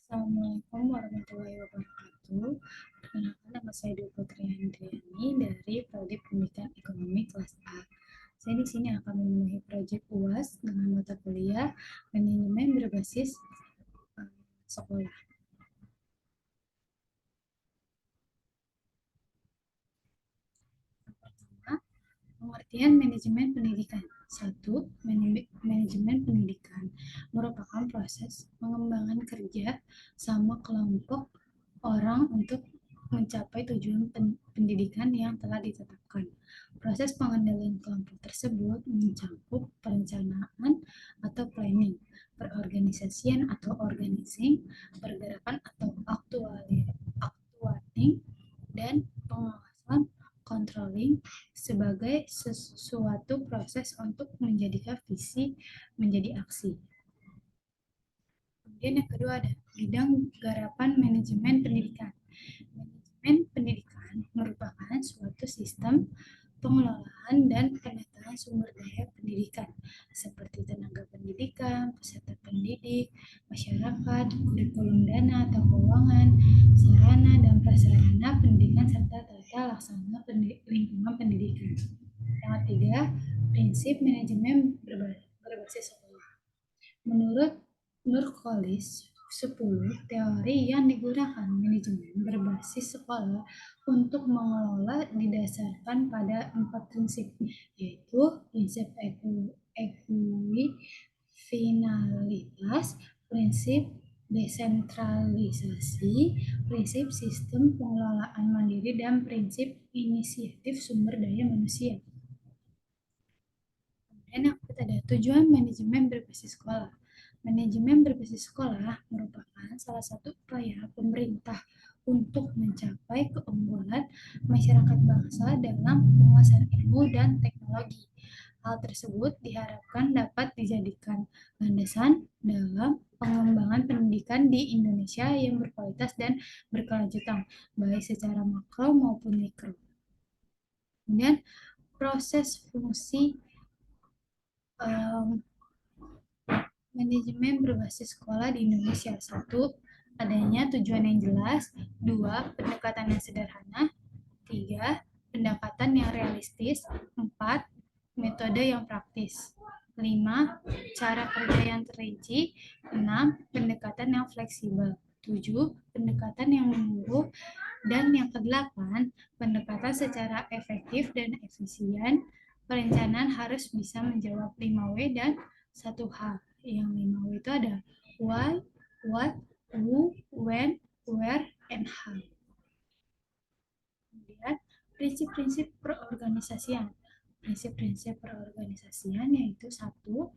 Assalamualaikum warahmatullahi wabarakatuh. Perkenalkan, nama saya Dwi Putri Andriani dari Prodi Pendidikan Ekonomi kelas A. Saya di sini akan memenuhi proyek UAS dengan mata kuliah manajemen berbasis sekolah. Pertama, pengertian manajemen pendidikan. Satu, manajemen pendidikan merupakan proses pengembangan kerja sama kelompok orang untuk mencapai tujuan pendidikan yang telah ditetapkan. Proses pengendalian kelompok tersebut mencakup perencanaan atau planning, perorganisasian atau organizing, pergerakan atau actuating, dan pengawasan controlling sebagai sesuatu proses untuk menjadikan visi menjadi aksi. Kemudian yang kedua ada bidang garapan manajemen pendidikan. Manajemen pendidikan merupakan suatu sistem pengelolaan dan penataan sumber daya pendidikan seperti tenaga pendidikan, peserta pendidik, masyarakat, kurikulum dana atau keuangan, sarana dan prasarana pendidikan serta tata laksana lingkungan pendidikan. Yang ketiga, prinsip manajemen berbasis sekolah. Menurut Nurcholish 10, teori yang digunakan manajemen berbasis sekolah untuk mengelola didasarkan pada 4 prinsip, yaitu prinsip ekuifinalitas, prinsip desentralisasi, prinsip sistem pengelolaan mandiri, dan prinsip inisiatif sumber daya manusia. Kemudian yang ada tujuan manajemen berbasis sekolah. Manajemen berbasis sekolah merupakan salah satu upaya pemerintah untuk mencapai keunggulan masyarakat bangsa dalam penguasaan ilmu dan teknologi. Hal tersebut diharapkan dapat dijadikan landasan dalam pengembangan pendidikan di Indonesia yang berkualitas dan berkelanjutan, baik secara makro maupun mikro. Kemudian proses fungsi manajemen berbasis sekolah di Indonesia. Satu, adanya tujuan yang jelas. Dua, pendekatan yang sederhana. Tiga, pendekatan yang realistis. Empat, metode yang praktis. Lima, cara kerja yang terinci. Enam, pendekatan yang fleksibel. Tujuh, pendekatan yang menyeluruh. Dan yang kedelapan, pendekatan secara efektif dan efisien. Perencanaan harus bisa menjawab 5W dan 1H. Yang 5W itu ada why, what, who, when, where, and how. Kemudian prinsip-prinsip perorganisasian. Prinsip-prinsip perorganisasian yaitu satu,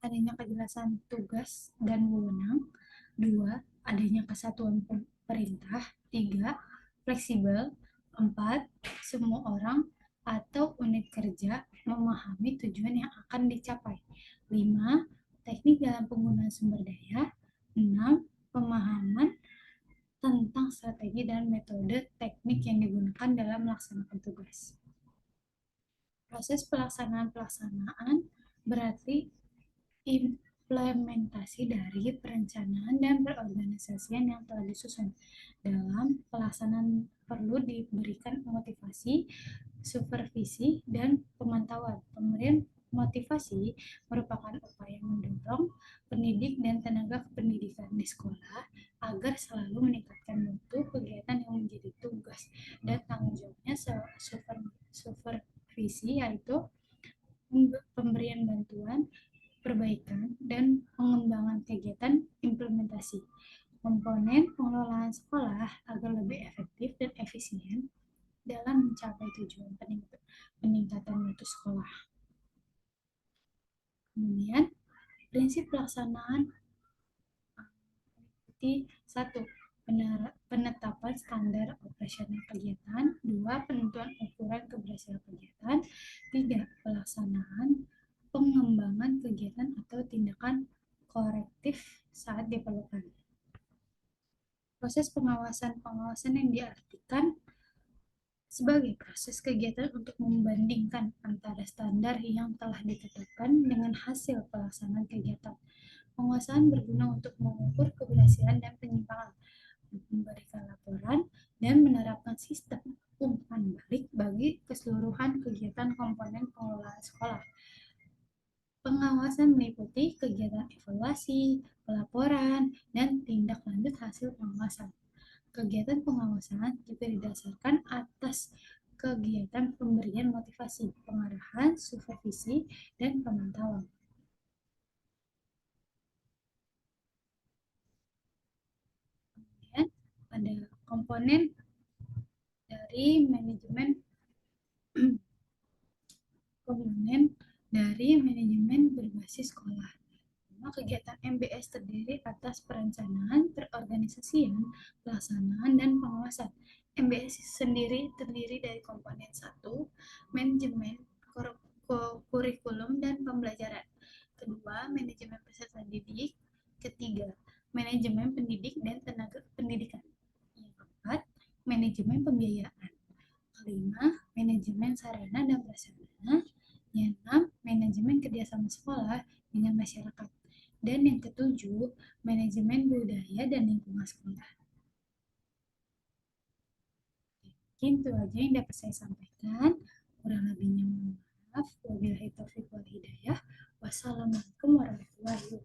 adanya kejelasan tugas dan wewenang. Dua, adanya kesatuan perintah. Tiga, fleksibel. Empat, semua orang atau unit kerja memahami tujuan yang akan dicapai. 5. Teknik dalam penggunaan sumber daya. 6. Pemahaman tentang strategi dan metode teknik yang digunakan dalam melaksanakan tugas. Proses pelaksanaan berarti implementasi dari perencanaan dan perorganisasian yang telah disusun. Dalam pelaksanaan perlu diberikan motivasi, supervisi, dan pemantauan. Pemberian motivasi merupakan upaya mendorong pendidik dan tenaga kependidikan di sekolah agar selalu meningkatkan mutu kegiatan yang menjadi tugas dan tanggung jawabnya. Supervisi yaitu pemberian bantuan, perbaikan, dan pengembangan kegiatan implementasi. Komponen pengelolaan sekolah agar lebih efektif dan efisien dalam mencapai tujuan peningkatan mutu sekolah. Kemudian, prinsip pelaksanaan meliputi 1. Penetapan standar operasional kegiatan. 2. Penentuan ukuran keberhasilan kegiatan. 3. Pelaksanaan pengembangan kegiatan atau tindakan korektif saat diperlukan. Proses pengawasan yang diartikan sebagai proses kegiatan untuk membandingkan antara standar yang telah ditetapkan dengan hasil pelaksanaan kegiatan. Penguasaan berguna untuk mengukur keberhasilan dan penyimpangan, memberikan laporan, dan menerapkan sistem umpan balik bagi keseluruhan kegiatan komponen pengelolaan sekolah. Pengawasan meliputi kegiatan evaluasi, pelaporan, dan tindak lanjut hasil pengawasan. Kegiatan pengawasan juga didasarkan atas kegiatan pemberian motivasi, pengarahan, supervisi, dan pemantauan. Kemudian ada komponen dari manajemen komponen dari manajemen berbasis sekolah. Kegiatan MBS terdiri atas perencanaan, perorganisasian, pelaksanaan, dan pengawasan. MBS sendiri terdiri dari komponen satu, manajemen kurikulum dan pembelajaran. Kedua, manajemen peserta didik. Ketiga, manajemen pendidik dan tenaga pendidikan. Yang keempat, manajemen pembiayaan. Kelima, manajemen sarana dan prasarana. Yang enam, manajemen kerjasama sekolah dengan masyarakat. Dan yang ketujuh, manajemen budaya dan lingkungan sekolah. Mungkin itu aja yang dapat saya sampaikan. Kurang lebihnya mohon maaf. Wabillahi taufiq wal hidayah. Wassalamualaikum warahmatullahi wabarakatuh.